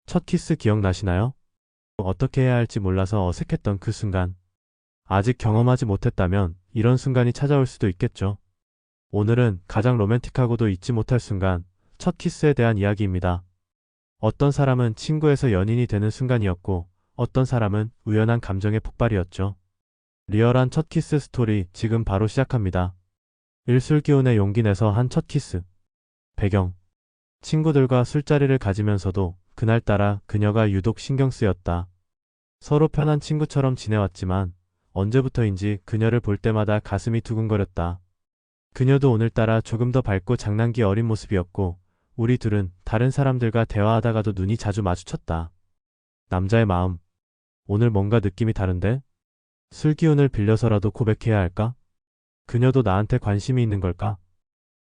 첫 키스 기억나시나요? 어떻게 해야 할지 몰라서 어색했던 그 순간. 아직 경험하지 못했다면 이런 순간이 찾아올 수도 있겠죠. 오늘은 가장 로맨틱하고도 잊지 못할 순간, 첫 키스에 대한 이야기입니다. 어떤 사람은 친구에서 연인이 되는 순간이었고, 어떤 사람은 우연한 감정의 폭발이었죠. 리얼한 첫 키스 스토리 지금 바로 시작합니다. 일술 기운에 용기 내서 한 첫 키스. 배경. 친구들과 술자리를 가지면서도 그날따라 그녀가 유독 신경 쓰였다. 서로 편한 친구처럼 지내왔지만 언제부터인지 그녀를 볼 때마다 가슴이 두근거렸다. 그녀도 오늘따라 조금 더 밝고 장난기 어린 모습이었고 우리 둘은 다른 사람들과 대화하다가도 눈이 자주 마주쳤다. 남자의 마음. 오늘 뭔가 느낌이 다른데? 술 기운을 빌려서라도 고백해야 할까? 그녀도 나한테 관심이 있는 걸까?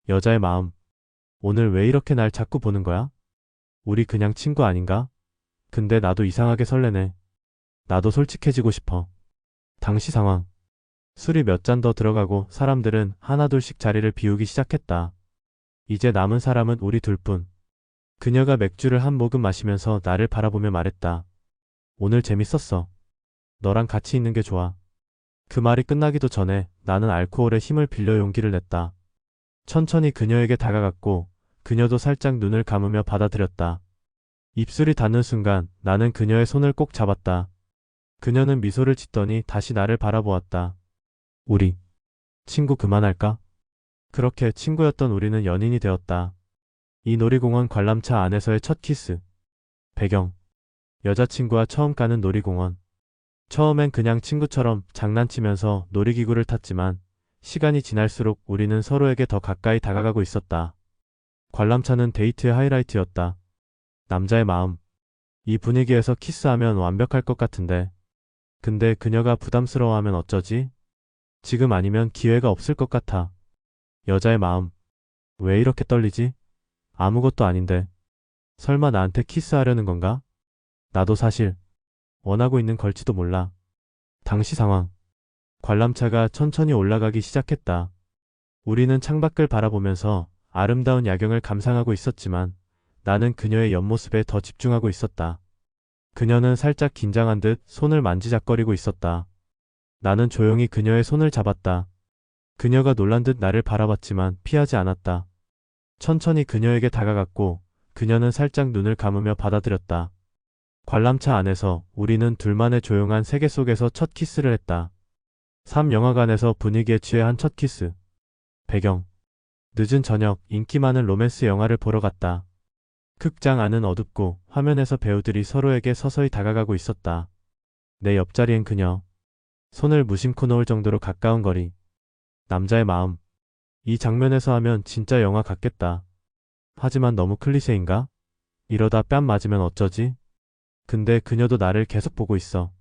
여자의 마음. 오늘 왜 이렇게 날 자꾸 보는 거야? 우리 그냥 친구 아닌가? 근데 나도 이상하게 설레네. 나도 솔직해지고 싶어. 당시 상황. 술이 몇 잔 더 들어가고 사람들은 하나둘씩 자리를 비우기 시작했다. 이제 남은 사람은 우리 둘뿐. 그녀가 맥주를 한 모금 마시면서 나를 바라보며 말했다. 오늘 재밌었어. 너랑 같이 있는 게 좋아. 그 말이 끝나기도 전에 나는 알코올의 힘을 빌려 용기를 냈다. 천천히 그녀에게 다가갔고 그녀도 살짝 눈을 감으며 받아들였다. 입술이 닿는 순간 나는 그녀의 손을 꼭 잡았다. 그녀는 미소를 짓더니 다시 나를 바라보았다. 우리 친구 그만할까? 그렇게 친구였던 우리는 연인이 되었다. 이 놀이공원 관람차 안에서의 첫 키스. 배경. 여자친구와 처음 가는 놀이공원. 처음엔 그냥 친구처럼 장난치면서 놀이기구를 탔지만 시간이 지날수록 우리는 서로에게 더 가까이 다가가고 있었다. 관람차는 데이트의 하이라이트였다. 남자의 마음. 이 분위기에서 키스하면 완벽할 것 같은데. 근데 그녀가 부담스러워하면 어쩌지? 지금 아니면 기회가 없을 것 같아. 여자의 마음. 왜 이렇게 떨리지? 아무것도 아닌데. 설마 나한테 키스하려는 건가? 나도 사실 원하고 있는 걸지도 몰라. 당시 상황. 관람차가 천천히 올라가기 시작했다. 우리는 창밖을 바라보면서 아름다운 야경을 감상하고 있었지만 나는 그녀의 옆모습에 더 집중하고 있었다. 그녀는 살짝 긴장한 듯 손을 만지작거리고 있었다. 나는 조용히 그녀의 손을 잡았다. 그녀가 놀란 듯 나를 바라봤지만 피하지 않았다. 천천히 그녀에게 다가갔고 그녀는 살짝 눈을 감으며 받아들였다. 관람차 안에서 우리는 둘만의 조용한 세계 속에서 첫 키스를 했다. 3영화관에서 분위기에 취해 한 첫 키스. 배경. 늦은 저녁 인기 많은 로맨스 영화를 보러 갔다. 극장 안은 어둡고 화면에서 배우들이 서로에게 서서히 다가가고 있었다. 내 옆자리엔 그녀. 손을 무심코 놓을 정도로 가까운 거리. 남자의 마음. 이 장면에서 하면 진짜 영화 같겠다. 하지만 너무 클리셰인가? 이러다 뺨 맞으면 어쩌지? 근데 그녀도 나를 계속 보고 있어.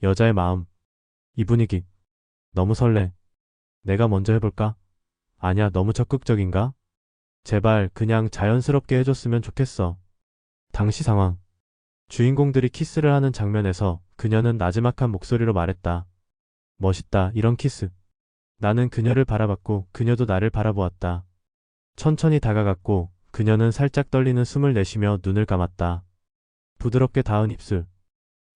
여자의 마음. 이 분위기. 너무 설레. 내가 먼저 해볼까? 아냐, 너무 적극적인가? 제발 그냥 자연스럽게 해줬으면 좋겠어. 당시 상황. 주인공들이 키스를 하는 장면에서 그녀는 나지막한 목소리로 말했다. 멋있다, 이런 키스. 나는 그녀를 바라봤고 그녀도 나를 바라보았다. 천천히 다가갔고 그녀는 살짝 떨리는 숨을 내쉬며 눈을 감았다. 부드럽게 닿은 입술.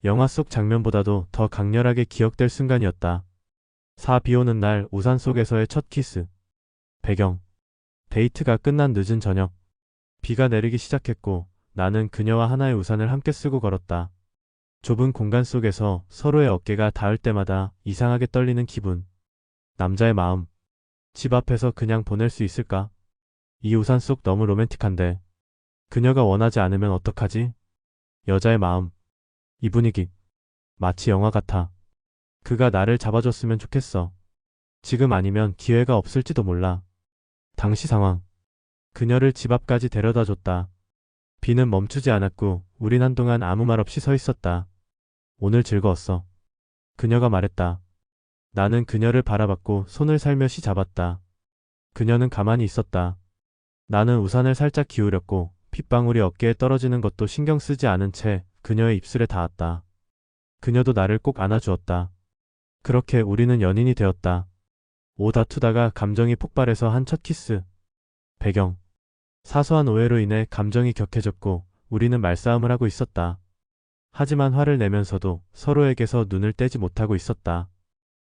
영화 속 장면보다도 더 강렬하게 기억될 순간이었다. 비 오는 날 우산 속에서의 첫 키스. 배경. 데이트가 끝난 늦은 저녁. 비가 내리기 시작했고 나는 그녀와 하나의 우산을 함께 쓰고 걸었다. 좁은 공간 속에서 서로의 어깨가 닿을 때마다 이상하게 떨리는 기분. 남자의 마음. 집 앞에서 그냥 보낼 수 있을까? 이 우산 속 너무 로맨틱한데. 그녀가 원하지 않으면 어떡하지? 여자의 마음. 이 분위기. 마치 영화 같아. 그가 나를 잡아줬으면 좋겠어. 지금 아니면 기회가 없을지도 몰라. 당시 상황. 그녀를 집 앞까지 데려다 줬다. 비는 멈추지 않았고 우린 한동안 아무 말 없이 서 있었다. 오늘 즐거웠어. 그녀가 말했다. 나는 그녀를 바라봤고 손을 살며시 잡았다. 그녀는 가만히 있었다. 나는 우산을 살짝 기울였고 빗방울이 어깨에 떨어지는 것도 신경 쓰지 않은 채 그녀의 입술에 닿았다. 그녀도 나를 꼭 안아주었다. 그렇게 우리는 연인이 되었다. 다투다가 감정이 폭발해서 한 첫 키스. 배경. 사소한 오해로 인해 감정이 격해졌고 우리는 말싸움을 하고 있었다. 하지만 화를 내면서도 서로에게서 눈을 떼지 못하고 있었다.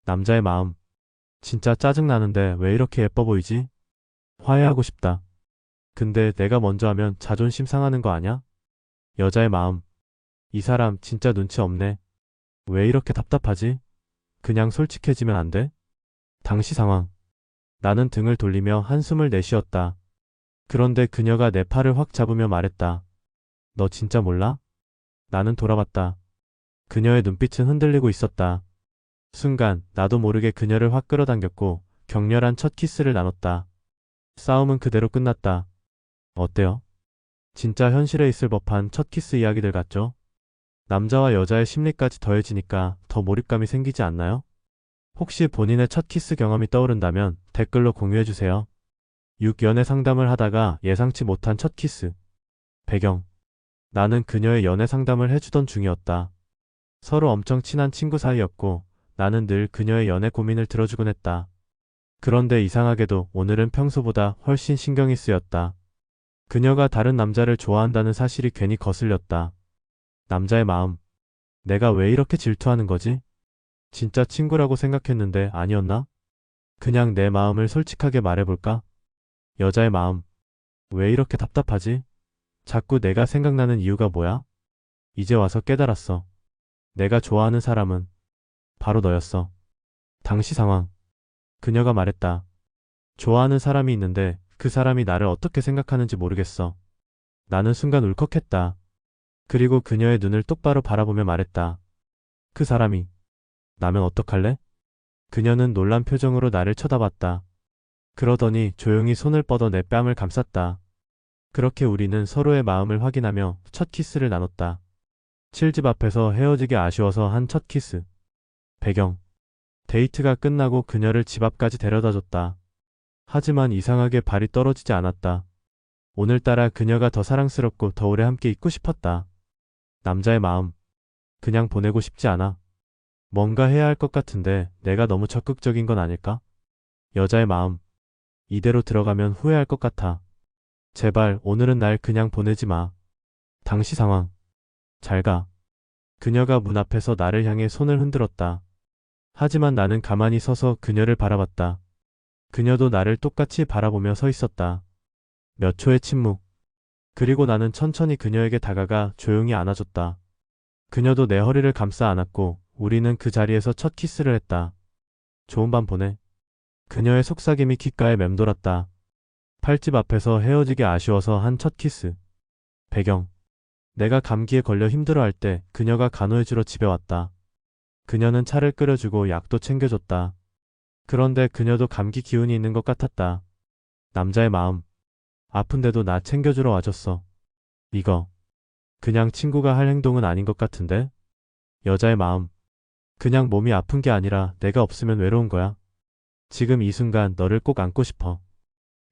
남자의 마음. 진짜 짜증나는데 왜 이렇게 예뻐 보이지? 화해하고 싶다. 근데 내가 먼저 하면 자존심 상하는 거 아냐? 여자의 마음. 이 사람 진짜 눈치 없네. 왜 이렇게 답답하지? 그냥 솔직해지면 안 돼? 당시 상황. 나는 등을 돌리며 한숨을 내쉬었다. 그런데 그녀가 내 팔을 확 잡으며 말했다. 너 진짜 몰라? 나는 돌아봤다. 그녀의 눈빛은 흔들리고 있었다. 순간 나도 모르게 그녀를 확 끌어당겼고 격렬한 첫 키스를 나눴다. 싸움은 그대로 끝났다. 어때요? 진짜 현실에 있을 법한 첫 키스 이야기들 같죠? 남자와 여자의 심리까지 더해지니까 더 몰입감이 생기지 않나요? 혹시 본인의 첫 키스 경험이 떠오른다면 댓글로 공유해주세요. 6. 연애 상담을 하다가 예상치 못한 첫 키스. 배경. 나는 그녀의 연애 상담을 해주던 중이었다. 서로 엄청 친한 친구 사이였고 나는 늘 그녀의 연애 고민을 들어주곤 했다. 그런데 이상하게도 오늘은 평소보다 훨씬 신경이 쓰였다. 그녀가 다른 남자를 좋아한다는 사실이 괜히 거슬렸다. 남자의 마음. 내가 왜 이렇게 질투하는 거지? 진짜 친구라고 생각했는데 아니었나? 그냥 내 마음을 솔직하게 말해볼까? 여자의 마음. 왜 이렇게 답답하지? 자꾸 내가 생각나는 이유가 뭐야? 이제 와서 깨달았어. 내가 좋아하는 사람은 바로 너였어. 당시 상황. 그녀가 말했다. 좋아하는 사람이 있는데 그 사람이 나를 어떻게 생각하는지 모르겠어. 나는 순간 울컥했다. 그리고 그녀의 눈을 똑바로 바라보며 말했다. 그 사람이 나면 어떡할래? 그녀는 놀란 표정으로 나를 쳐다봤다. 그러더니 조용히 손을 뻗어 내 뺨을 감쌌다. 그렇게 우리는 서로의 마음을 확인하며 첫 키스를 나눴다. 7집 앞에서 헤어지기 아쉬워서 한 첫 키스. 배경. 데이트가 끝나고 그녀를 집 앞까지 데려다줬다. 하지만 이상하게 발이 떨어지지 않았다. 오늘따라 그녀가 더 사랑스럽고 더 오래 함께 있고 싶었다. 남자의 마음. 그냥 보내고 싶지 않아. 뭔가 해야 할 것 같은데 내가 너무 적극적인 건 아닐까? 여자의 마음. 이대로 들어가면 후회할 것 같아. 제발 오늘은 날 그냥 보내지 마. 당시 상황. 잘 가. 그녀가 문 앞에서 나를 향해 손을 흔들었다. 하지만 나는 가만히 서서 그녀를 바라봤다. 그녀도 나를 똑같이 바라보며 서 있었다. 몇 초의 침묵. 그리고 나는 천천히 그녀에게 다가가 조용히 안아줬다. 그녀도 내 허리를 감싸 안았고 우리는 그 자리에서 첫 키스를 했다. 좋은 밤 보내. 그녀의 속삭임이 귓가에 맴돌았다. 8집 앞에서 헤어지기 아쉬워서 한 첫 키스. 배경. 내가 감기에 걸려 힘들어할 때 그녀가 간호해주러 집에 왔다. 그녀는 차를 끓여주고 약도 챙겨줬다. 그런데 그녀도 감기 기운이 있는 것 같았다. 남자의 마음. 아픈데도 나 챙겨주러 와줬어. 이거 그냥 친구가 할 행동은 아닌 것 같은데? 여자의 마음. 그냥 몸이 아픈 게 아니라 내가 없으면 외로운 거야. 지금 이 순간 너를 꼭 안고 싶어.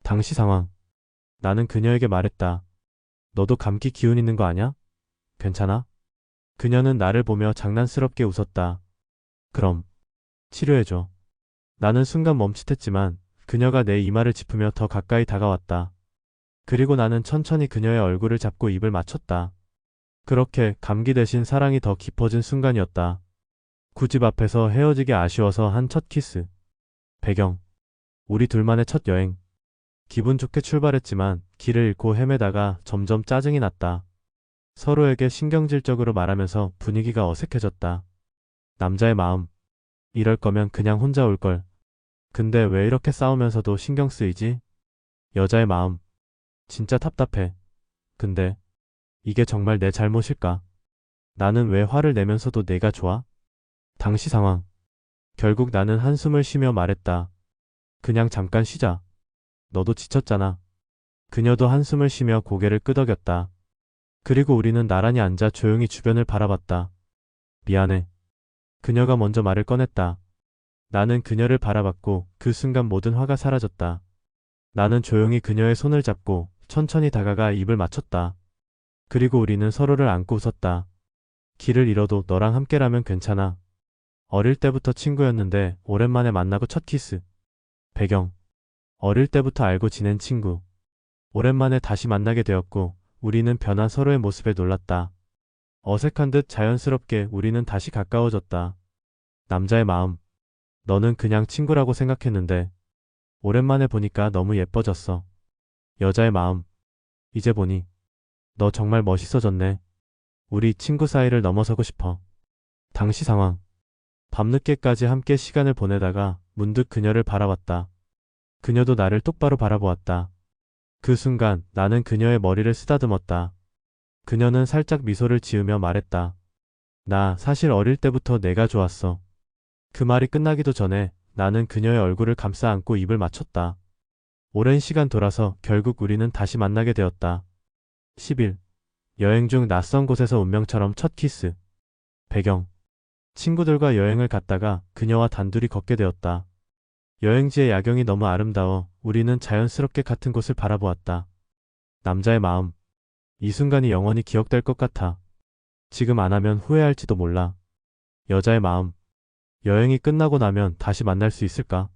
당시 상황. 나는 그녀에게 말했다. 너도 감기 기운 있는 거 아냐? 괜찮아? 그녀는 나를 보며 장난스럽게 웃었다. 그럼 치료해줘. 나는 순간 멈칫했지만 그녀가 내 이마를 짚으며 더 가까이 다가왔다. 그리고 나는 천천히 그녀의 얼굴을 잡고 입을 맞췄다. 그렇게 감기 대신 사랑이 더 깊어진 순간이었다. 9집 앞에서 헤어지기 아쉬워서 한 첫 키스. 배경. 우리 둘만의 첫 여행. 기분 좋게 출발했지만 길을 잃고 헤매다가 점점 짜증이 났다. 서로에게 신경질적으로 말하면서 분위기가 어색해졌다. 남자의 마음. 이럴 거면 그냥 혼자 올 걸. 근데 왜 이렇게 싸우면서도 신경 쓰이지? 여자의 마음. 진짜 답답해. 근데 이게 정말 내 잘못일까? 나는 왜 화를 내면서도 내가 좋아? 당시 상황. 결국 나는 한숨을 쉬며 말했다. 그냥 잠깐 쉬자. 너도 지쳤잖아. 그녀도 한숨을 쉬며 고개를 끄덕였다. 그리고 우리는 나란히 앉아 조용히 주변을 바라봤다. 미안해. 그녀가 먼저 말을 꺼냈다. 나는 그녀를 바라봤고 그 순간 모든 화가 사라졌다. 나는 조용히 그녀의 손을 잡고 천천히 다가가 입을 맞췄다. 그리고 우리는 서로를 안고 웃었다. 길을 잃어도 너랑 함께라면 괜찮아. 어릴 때부터 친구였는데 오랜만에 만나고 첫 키스. 배경. 어릴 때부터 알고 지낸 친구. 오랜만에 다시 만나게 되었고 우리는 변한 서로의 모습에 놀랐다. 어색한 듯 자연스럽게 우리는 다시 가까워졌다. 남자의 마음. 너는 그냥 친구라고 생각했는데 오랜만에 보니까 너무 예뻐졌어. 여자의 마음. 이제 보니 너 정말 멋있어졌네. 우리 친구 사이를 넘어서고 싶어. 당시 상황. 밤늦게까지 함께 시간을 보내다가 문득 그녀를 바라봤다. 그녀도 나를 똑바로 바라보았다. 그 순간 나는 그녀의 머리를 쓰다듬었다. 그녀는 살짝 미소를 지으며 말했다. 나 사실 어릴 때부터 내가 좋았어. 그 말이 끝나기도 전에 나는 그녀의 얼굴을 감싸 안고 입을 맞췄다. 오랜 시간 돌아서 결국 우리는 다시 만나게 되었다. 10일. 여행 중 낯선 곳에서 운명처럼 첫 키스. 배경. 친구들과 여행을 갔다가 그녀와 단둘이 걷게 되었다. 여행지의 야경이 너무 아름다워 우리는 자연스럽게 같은 곳을 바라보았다. 남자의 마음. 이 순간이 영원히 기억될 것 같아. 지금 안 하면 후회할지도 몰라. 여자의 마음. 여행이 끝나고 나면 다시 만날 수 있을까?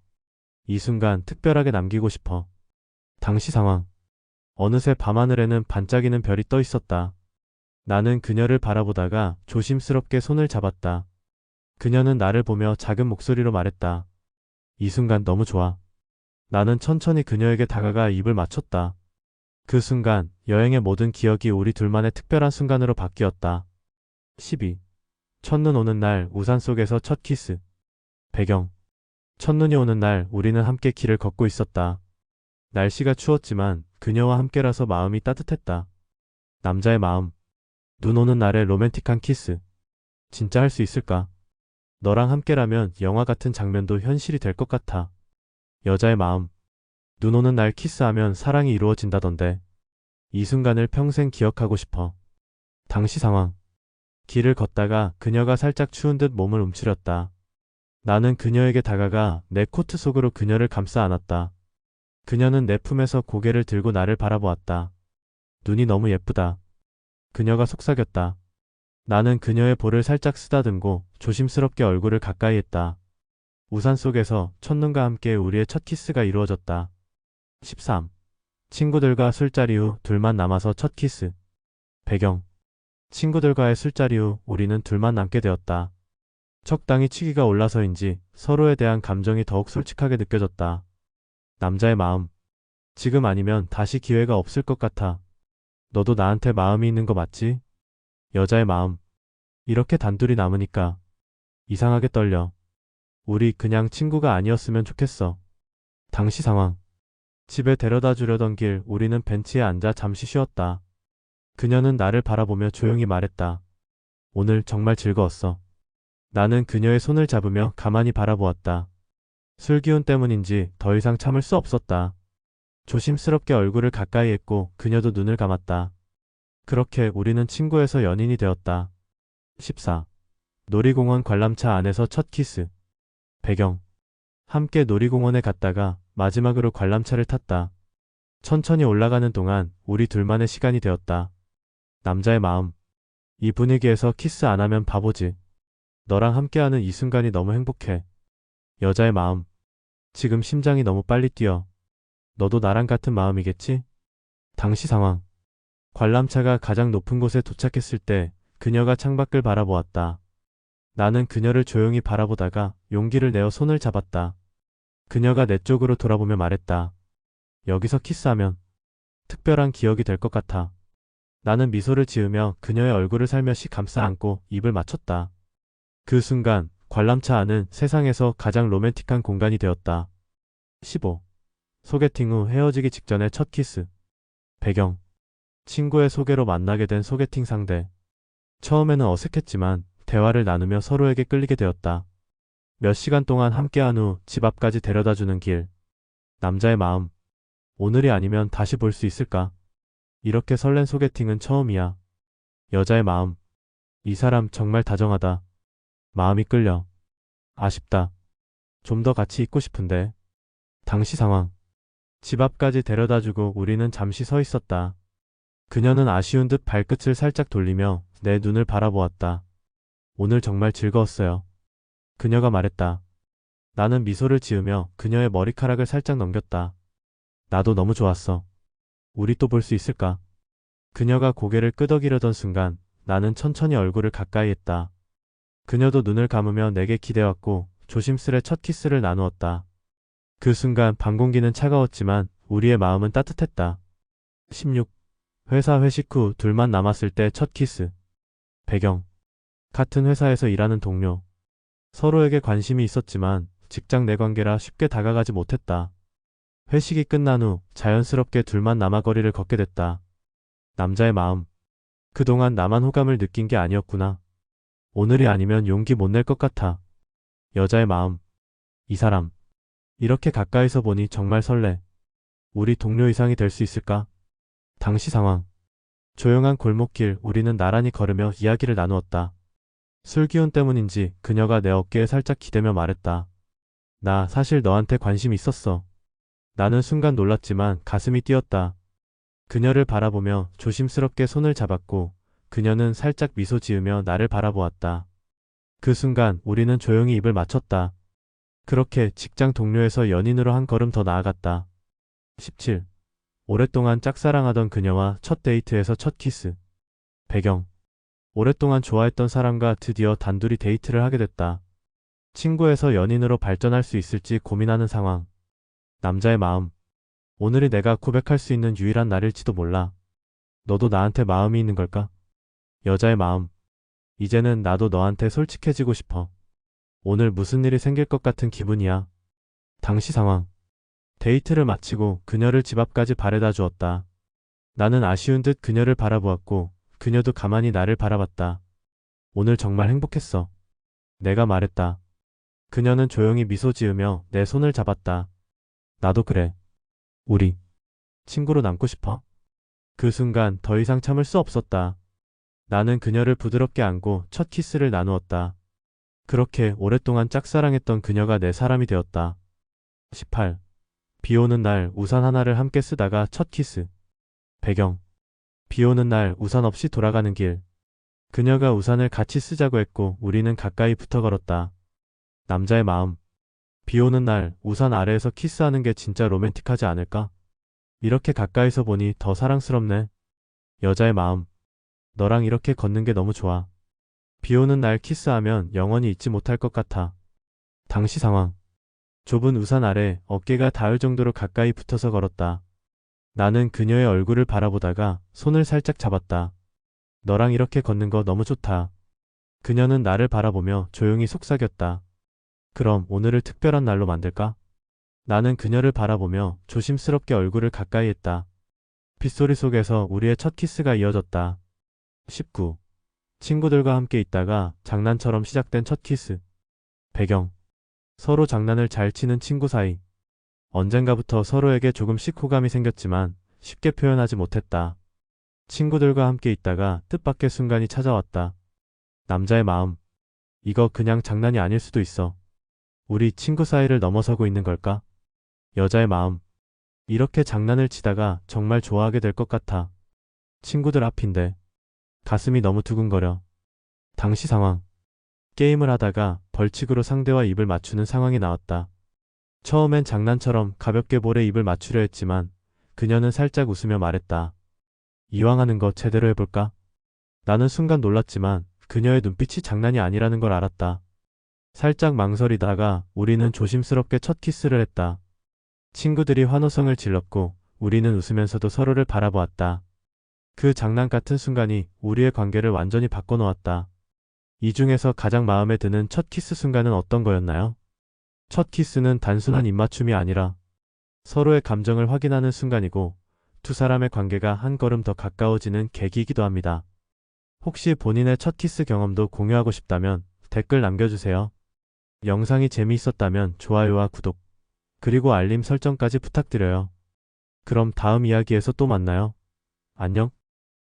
이 순간 특별하게 남기고 싶어. 당시 상황. 어느새 밤하늘에는 반짝이는 별이 떠 있었다. 나는 그녀를 바라보다가 조심스럽게 손을 잡았다. 그녀는 나를 보며 작은 목소리로 말했다. 이 순간 너무 좋아. 나는 천천히 그녀에게 다가가 입을 맞췄다. 그 순간 여행의 모든 기억이 우리 둘만의 특별한 순간으로 바뀌었다. 12. 첫눈 오는 날 우산 속에서 첫 키스. 배경. 첫눈이 오는 날 우리는 함께 길을 걷고 있었다. 날씨가 추웠지만 그녀와 함께라서 마음이 따뜻했다. 남자의 마음. 눈 오는 날의 로맨틱한 키스. 진짜 할 수 있을까? 너랑 함께라면 영화 같은 장면도 현실이 될 것 같아. 여자의 마음. 눈 오는 날 키스하면 사랑이 이루어진다던데. 이 순간을 평생 기억하고 싶어. 당시 상황. 길을 걷다가 그녀가 살짝 추운 듯 몸을 움츠렸다. 나는 그녀에게 다가가 내 코트 속으로 그녀를 감싸 안았다. 그녀는 내 품에서 고개를 들고 나를 바라보았다. 눈이 너무 예쁘다. 그녀가 속삭였다. 나는 그녀의 볼을 살짝 쓰다듬고 조심스럽게 얼굴을 가까이 했다. 우산 속에서 첫눈과 함께 우리의 첫 키스가 이루어졌다. 13. 친구들과 술자리 후 둘만 남아서 첫 키스. 배경. 친구들과의 술자리 후 우리는 둘만 남게 되었다. 적당히 치기가 올라서인지 서로에 대한 감정이 더욱 솔직하게 느껴졌다. 남자의 마음. 지금 아니면 다시 기회가 없을 것 같아. 너도 나한테 마음이 있는 거 맞지? 여자의 마음. 이렇게 단둘이 남으니까 이상하게 떨려. 우리 그냥 친구가 아니었으면 좋겠어. 당시 상황. 집에 데려다 주려던 길 우리는 벤치에 앉아 잠시 쉬었다. 그녀는 나를 바라보며 조용히 말했다. 오늘 정말 즐거웠어. 나는 그녀의 손을 잡으며 가만히 바라보았다. 술 기운 때문인지 더 이상 참을 수 없었다. 조심스럽게 얼굴을 가까이 했고 그녀도 눈을 감았다. 그렇게 우리는 친구에서 연인이 되었다. 14. 놀이공원 관람차 안에서 첫 키스. 배경. 함께 놀이공원에 갔다가 마지막으로 관람차를 탔다. 천천히 올라가는 동안 우리 둘만의 시간이 되었다. 남자의 마음. 이 분위기에서 키스 안 하면 바보지. 너랑 함께하는 이 순간이 너무 행복해. 여자의 마음. 지금 심장이 너무 빨리 뛰어. 너도 나랑 같은 마음이겠지? 당시 상황. 관람차가 가장 높은 곳에 도착했을 때 그녀가 창밖을 바라보았다. 나는 그녀를 조용히 바라보다가 용기를 내어 손을 잡았다. 그녀가 내 쪽으로 돌아보며 말했다. 여기서 키스하면 특별한 기억이 될 것 같아. 나는 미소를 지으며 그녀의 얼굴을 살며시 감싸 안고 입을 맞췄다. 그 순간 관람차 안은 세상에서 가장 로맨틱한 공간이 되었다. 15. 소개팅 후 헤어지기 직전의 첫 키스. 배경. 친구의 소개로 만나게 된 소개팅 상대. 처음에는 어색했지만 대화를 나누며 서로에게 끌리게 되었다. 몇 시간 동안 함께한 후 집 앞까지 데려다주는 길. 남자의 마음. 오늘이 아니면 다시 볼 수 있을까? 이렇게 설렌 소개팅은 처음이야. 여자의 마음. 이 사람 정말 다정하다. 마음이 끌려. 아쉽다. 좀 더 같이 있고 싶은데. 당시 상황. 집 앞까지 데려다주고 우리는 잠시 서 있었다. 그녀는 아쉬운 듯 발끝을 살짝 돌리며 내 눈을 바라보았다. 오늘 정말 즐거웠어요. 그녀가 말했다. 나는 미소를 지으며 그녀의 머리카락을 살짝 넘겼다. 나도 너무 좋았어. 우리 또 볼 수 있을까? 그녀가 고개를 끄덕이려던 순간 나는 천천히 얼굴을 가까이 했다. 그녀도 눈을 감으며 내게 기대왔고 조심스레 첫 키스를 나누었다. 그 순간 방 공기는 차가웠지만 우리의 마음은 따뜻했다. 16. 회사 회식 후 둘만 남았을 때 첫 키스. 배경. 같은 회사에서 일하는 동료. 서로에게 관심이 있었지만 직장 내 관계라 쉽게 다가가지 못했다. 회식이 끝난 후 자연스럽게 둘만 남아 거리를 걷게 됐다. 남자의 마음. 그동안 나만 호감을 느낀 게 아니었구나. 오늘이 아니면 용기 못 낼 것 같아. 여자의 마음. 이 사람. 이렇게 가까이서 보니 정말 설레. 우리 동료 이상이 될 수 있을까? 당시 상황. 조용한 골목길 우리는 나란히 걸으며 이야기를 나누었다. 술 기운 때문인지 그녀가 내 어깨에 살짝 기대며 말했다. 나 사실 너한테 관심 있었어. 나는 순간 놀랐지만 가슴이 뛰었다. 그녀를 바라보며 조심스럽게 손을 잡았고 그녀는 살짝 미소 지으며 나를 바라보았다. 그 순간 우리는 조용히 입을 맞췄다. 그렇게 직장 동료에서 연인으로 한 걸음 더 나아갔다. 17. 오랫동안 짝사랑하던 그녀와 첫 데이트에서 첫 키스. 배경. 오랫동안 좋아했던 사람과 드디어 단둘이 데이트를 하게 됐다. 친구에서 연인으로 발전할 수 있을지 고민하는 상황. 남자의 마음. 오늘이 내가 고백할 수 있는 유일한 날일지도 몰라. 너도 나한테 마음이 있는 걸까? 여자의 마음. 이제는 나도 너한테 솔직해지고 싶어. 오늘 무슨 일이 생길 것 같은 기분이야. 당시 상황. 데이트를 마치고 그녀를 집 앞까지 바래다 주었다. 나는 아쉬운 듯 그녀를 바라보았고 그녀도 가만히 나를 바라봤다. 오늘 정말 행복했어. 내가 말했다. 그녀는 조용히 미소 지으며 내 손을 잡았다. 나도 그래. 우리 친구로 남고 싶어. 그 순간 더 이상 참을 수 없었다. 나는 그녀를 부드럽게 안고 첫 키스를 나누었다. 그렇게 오랫동안 짝사랑했던 그녀가 내 사람이 되었다. 18. 비 오는 날 우산 하나를 함께 쓰다가 첫 키스. 배경. 비 오는 날 우산 없이 돌아가는 길. 그녀가 우산을 같이 쓰자고 했고 우리는 가까이 붙어 걸었다. 남자의 마음. 비 오는 날 우산 아래에서 키스하는 게 진짜 로맨틱하지 않을까? 이렇게 가까이서 보니 더 사랑스럽네. 여자의 마음. 너랑 이렇게 걷는 게 너무 좋아. 비 오는 날 키스하면 영원히 잊지 못할 것 같아. 당시 상황. 좁은 우산 아래 어깨가 닿을 정도로 가까이 붙어서 걸었다. 나는 그녀의 얼굴을 바라보다가 손을 살짝 잡았다. 너랑 이렇게 걷는 거 너무 좋다. 그녀는 나를 바라보며 조용히 속삭였다. 그럼 오늘을 특별한 날로 만들까? 나는 그녀를 바라보며 조심스럽게 얼굴을 가까이 했다. 빗소리 속에서 우리의 첫 키스가 이어졌다. 19. 친구들과 함께 있다가 장난처럼 시작된 첫 키스. 배경. 서로 장난을 잘 치는 친구 사이. 언젠가부터 서로에게 조금씩 호감이 생겼지만 쉽게 표현하지 못했다. 친구들과 함께 있다가 뜻밖의 순간이 찾아왔다. 남자의 마음. 이거 그냥 장난이 아닐 수도 있어. 우리 친구 사이를 넘어서고 있는 걸까? 여자의 마음. 이렇게 장난을 치다가 정말 좋아하게 될 것 같아. 친구들 앞인데. 가슴이 너무 두근거려. 당시 상황. 게임을 하다가 벌칙으로 상대와 입을 맞추는 상황이 나왔다. 처음엔 장난처럼 가볍게 볼에 입을 맞추려 했지만 그녀는 살짝 웃으며 말했다. 이왕 하는 거 제대로 해볼까? 나는 순간 놀랐지만 그녀의 눈빛이 장난이 아니라는 걸 알았다. 살짝 망설이다가 우리는 조심스럽게 첫 키스를 했다. 친구들이 환호성을 질렀고 우리는 웃으면서도 서로를 바라보았다. 그 장난 같은 순간이 우리의 관계를 완전히 바꿔놓았다. 이 중에서 가장 마음에 드는 첫 키스 순간은 어떤 거였나요? 첫 키스는 단순한 입맞춤이 아니라 서로의 감정을 확인하는 순간이고 두 사람의 관계가 한 걸음 더 가까워지는 계기이기도 합니다. 혹시 본인의 첫 키스 경험도 공유하고 싶다면 댓글 남겨주세요. 영상이 재미있었다면 좋아요와 구독, 그리고 알림 설정까지 부탁드려요. 그럼 다음 이야기에서 또 만나요. 안녕.